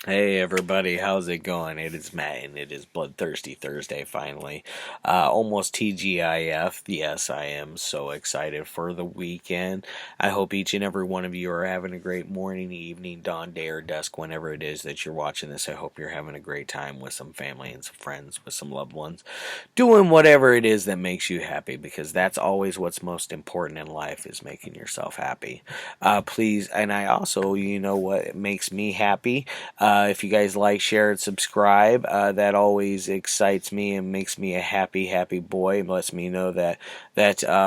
Hey everybody, how's it going? It is Matt and it is Bloodthirsty Thursday finally. Almost TGIF. Yes, I am so excited for the weekend. I hope each and every one of you are having a great morning, evening, dawn, day, or dusk, whenever it is that you're watching this. I hope you're having a great time with some family and some friends, with some loved ones, doing whatever it is that makes you happy, because that's always what's most important in life, is making yourself happy. Please, and I also, what makes me happy? If you guys like, share, and subscribe, that always excites me and makes me a happy, happy boy. It lets me know that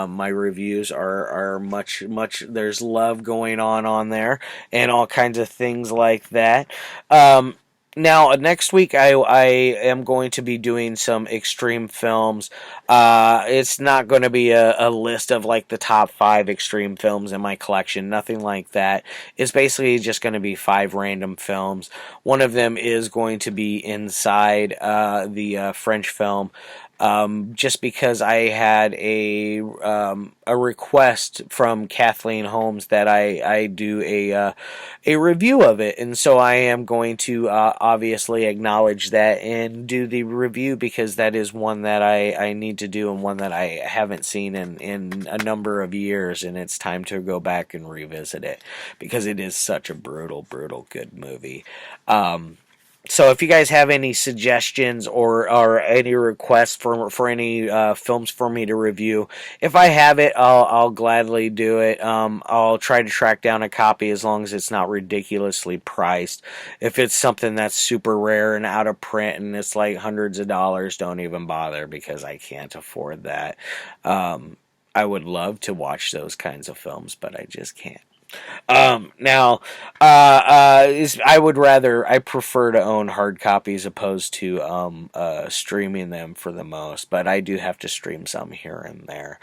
my reviews are much. There's love going on there, and all kinds of things like that. Now, next week I am going to be doing some extreme films. It's not going to be a list of like the top 5 extreme films in my collection. Nothing like that. It's basically just going to be 5 random films. One of them is going to be inside the French film. Just because I had a request from Kathleen Holmes that I do a review of it, and so I am going to obviously acknowledge that and do the review, because that is one that I need to do, and one that I haven't seen in a number of years, and it's time to go back and revisit it, because it is such a brutal good movie. So if you guys have any suggestions or any requests for any films for me to review, if I have it, I'll gladly do it. I'll try to track down a copy, as long as it's not ridiculously priced. If it's something that's super rare and out of print and it's like hundreds of dollars, don't even bother, because I can't afford that. I would love to watch those kinds of films, but I just can't. Now, I prefer to own hard copies opposed to streaming them for the most, but I do have to stream some here and there,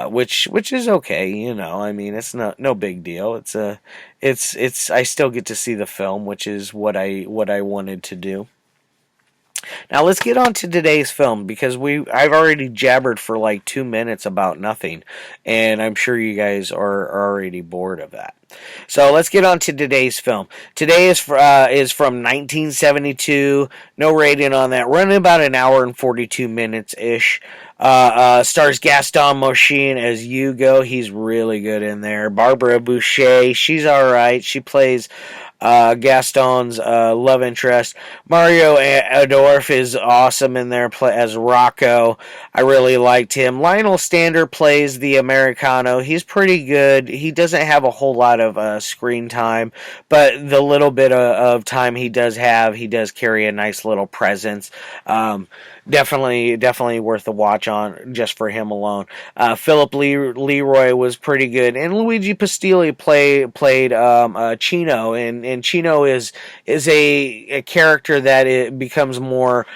which is okay, I mean, it's no big deal. It's I still get to see the film, which is what I wanted to do. Now let's get on to today's film, because I've already jabbered for like 2 minutes about nothing, and I'm sure you guys are already bored of that. So let's get on to today's film. Today is from 1972. No rating on that. Running about an hour and 42 minutes ish. Stars Gastone Moschin as Ugo. He's really good in there. Barbara Bouchet. She's all right. She plays Gaston's love interest. Mario Adorf is awesome in there as Rocco. I really liked him. Lionel Stander plays the Americano. He's pretty good. He doesn't have a whole lot of screen time, but the little bit of time he does have, he does carry a nice little presence. Definitely worth a watch on just for him alone. Philippe Leroy was pretty good, and Luigi Pistilli played Chino, and Chino is a character that it becomes more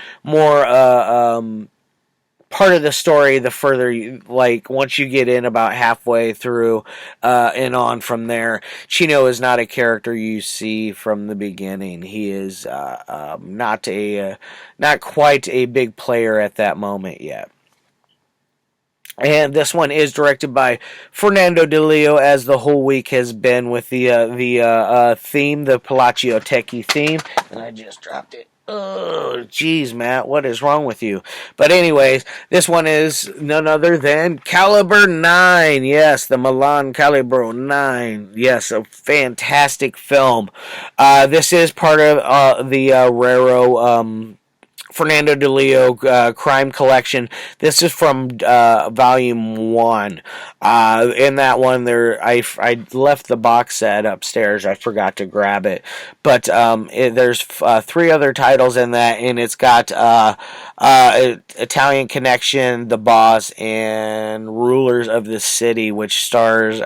part of the story the further once you get in about halfway through and on from there. Chino is not a character you see from the beginning. He is not quite a big player at that moment yet. And this one is directed by Fernando Di Leo, as the whole week has been, with the theme, the Palacciotecchi theme. And I just dropped it. Oh, jeez, Matt, what is wrong with you? But anyways, this one is none other than Caliber 9. Yes, the Milan Calibro 9. Yes, a fantastic film. This is part of the Raro Fernando Di Leo crime collection. This is from volume 1. In that one, I left the box set upstairs. I forgot to grab it, but there's 3 other titles in that, and it's got Italian Connection, The Boss, and Rulers of the City, which stars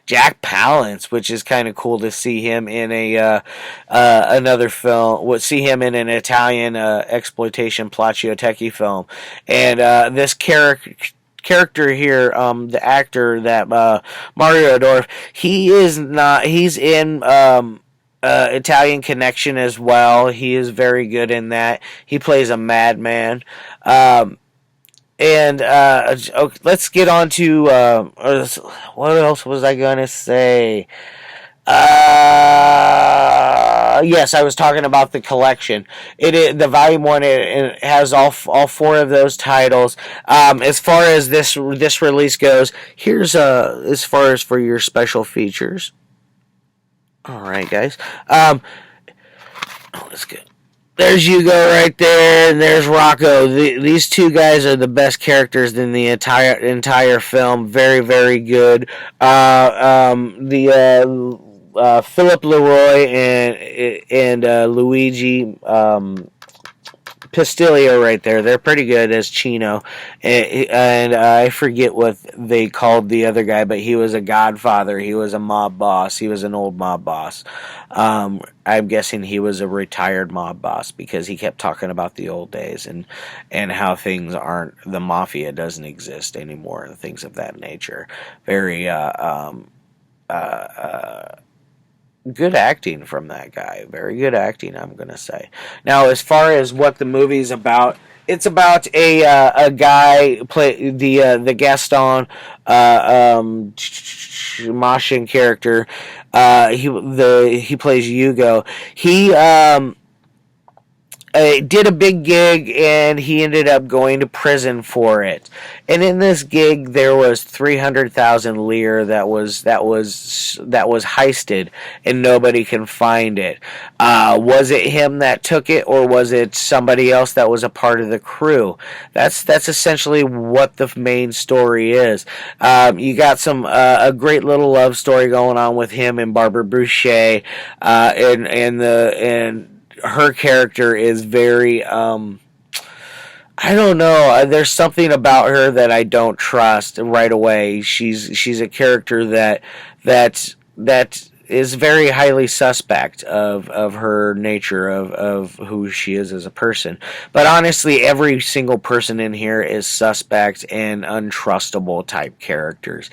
Jack Palance, which is kind of cool to see him in another film. See him in an Italian exploitation Palacciotecchi film, and this character here, the actor that Mario Adorf, he is not. He's in Italian Connection as well. He is very good in that. He plays a madman. And let's get on to what else was I gonna say? Yes, I was talking about the collection. The volume one. It has all four of those titles. As far as this release goes, here's as far as for your special features. All right, guys. Let's go. There's Hugo right there, and there's Rocco. These two guys are the best characters in the entire film. Very, very good. Philippe, Leroy, and Luigi Pistilli are right there. They're pretty good as Chino, and I forget what they called the other guy, but he was a godfather. He was a mob boss. He was an old mob boss. I'm guessing he was a retired mob boss because he kept talking about the old days and how things aren't. The mafia doesn't exist anymore and things of that nature. Very good acting from that guy. Very good acting, I'm gonna say. Now, as far as what the movie's about, it's about a guy play the Gastone Moschin character. He plays Hugo. He did a big gig and he ended up going to prison for it. And in this gig, there was 300,000 lire that was heisted, and nobody can find it. Was it him that took it, or was it somebody else that was a part of the crew? That's essentially what the main story is. You got a great little love story going on with him and Barbara Bouchet, and her character is very I don't know. There's something about her that I don't trust right away. She's a character that is very highly suspect of her nature of who she is as a person. But honestly, every single person in here is suspect and untrustable type characters.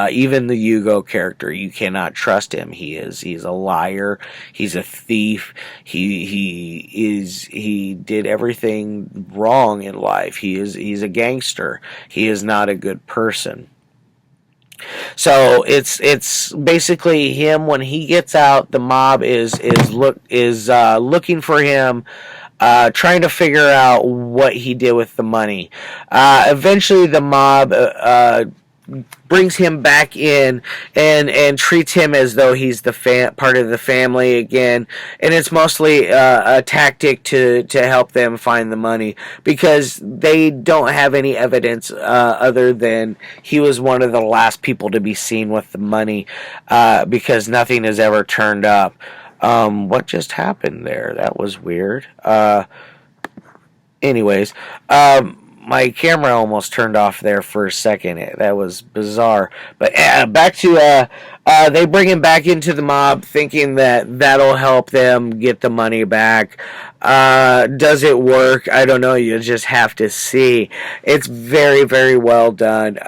Even the Hugo character, you cannot trust him. He's a liar. He's a thief. He did everything wrong in life. He's a gangster. He is not a good person. So it's basically him when he gets out. The mob is looking for him, trying to figure out what he did with the money. Eventually, the mob brings him back in and treats him as though he's the part of the family again, and it's mostly a tactic to help them find the money because they don't have any evidence other than he was one of the last people to be seen with the money, because nothing has ever turned up. What just happened there? That was weird. Anyways, my camera almost turned off there for a second. That was bizarre. But back to they bring him back into the mob, thinking that that'll help them get the money back. Does it work? I don't know. You just have to see. It's very, very well done.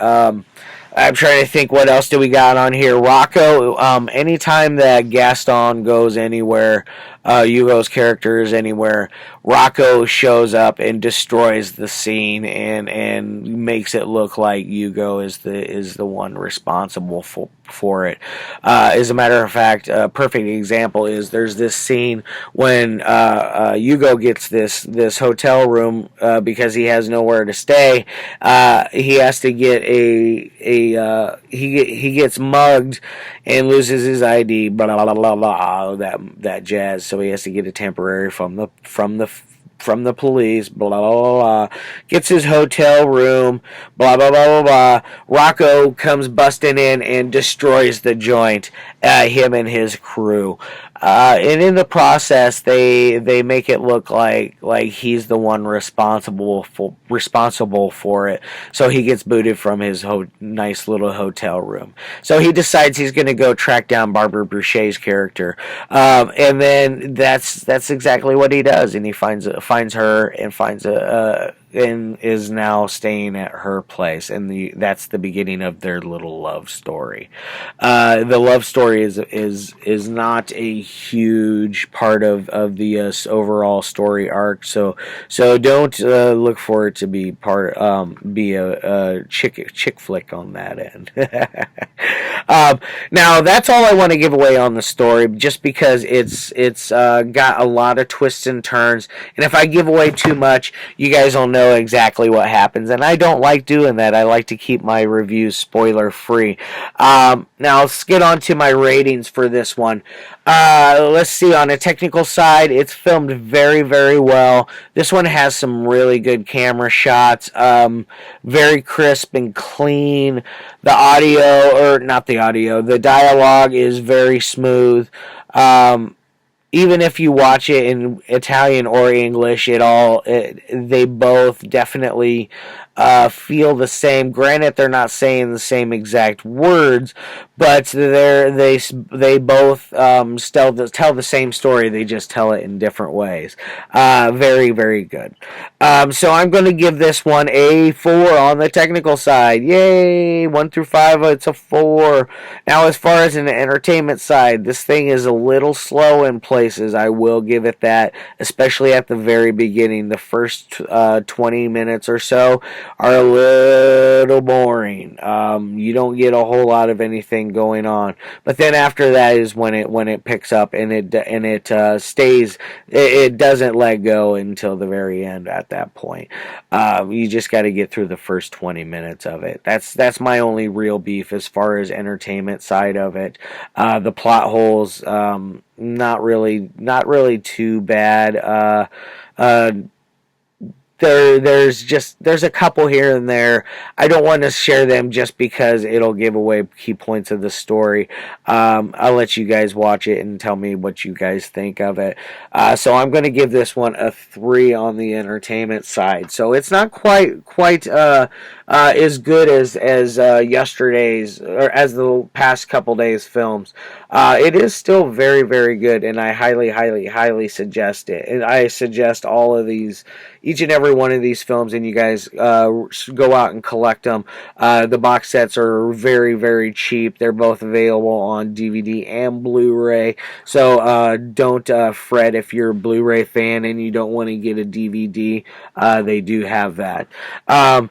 I'm trying to think what else do we got on here. Rocco, anytime that Gastone goes anywhere, Hugo's character is anywhere, Rocco shows up and destroys the scene and makes it look like Hugo is the one responsible for it. As a matter of fact, a perfect example is there's this scene when Hugo gets this hotel room because he has nowhere to stay. He has to get he gets mugged and loses his ID, blah blah blah blah, that jazz. So he has to get a temporary from the police, blah, blah, blah, blah, gets his hotel room, blah, blah, blah, blah, blah. Rocco comes busting in and destroys the joint, him and his crew. And in the process, they make it look like he's the one responsible for it. So he gets booted from his nice little hotel room. So he decides he's going to go track down Barbara Bouchet's character, and then that's exactly what he does. And he finds her and finds and is now staying at her place, and that's the beginning of their little love story. The love story is not a huge part of the overall story arc, so don't look for it to be a chick flick on that end. Now that's all I want to give away on the story, just because it's got a lot of twists and turns, and if I give away too much, you guys will know exactly what happens, and I don't like doing that. I like to keep my reviews spoiler free. Now let's get on to my ratings for this one. Let's see, on a technical side, it's filmed very, very well. This one has some really good camera shots, very crisp and clean. The audio, or not the audio, the dialogue is very smooth. Even if you watch it in Italian or English, they both definitely feel the same. Granted, they're not saying the same exact words, but they both tell the same story. They just tell it in different ways. Very, very good. So I'm going to give this one a 4 on the technical side. Yay! 1 through 5, it's a 4. Now, as far as an entertainment side, this thing is a little slow in places. I will give it that, especially at the very beginning. The first 20 minutes or so are a little boring. You don't get a whole lot of anything going on, but then after that is when it picks up, and it stays. It doesn't let go until the very end. At that point, you just got to get through the first 20 minutes of it. That's my only real beef as far as entertainment side of it. The plot holes, not really too bad. There's a couple here and there. I don't want to share them just because it'll give away key points of the story. I'll let you guys watch it and tell me what you guys think of it. So I'm going to give this one a 3 on the entertainment side. So it's not quite as good as yesterday's, or as the past couple days films. It is still very, very good, and I highly, highly, highly suggest it. And I suggest all of these, each and every one of these films, and you guys go out and collect them. The box sets are very, very cheap. They're both available on DVD and Blu-ray. So don't fret if you're a Blu-ray fan and you don't want to get a DVD. They do have that. Now,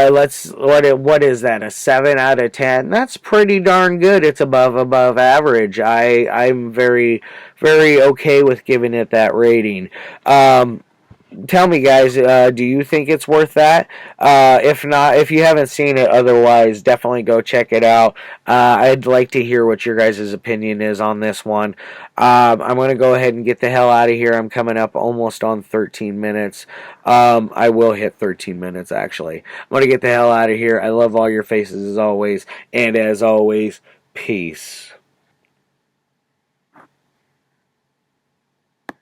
what is that? A 7 out of 10? That's pretty darn good. It's above average. I'm very, very okay with giving it that rating. Tell me, guys, do you think it's worth that? If not, if you haven't seen it otherwise, definitely go check it out. I'd like to hear what your guys' opinion is on this one. I'm going to go ahead and get the hell out of here. I'm coming up almost on 13 minutes. I will hit 13 minutes, actually. I'm going to get the hell out of here. I love all your faces as always. And as always, peace.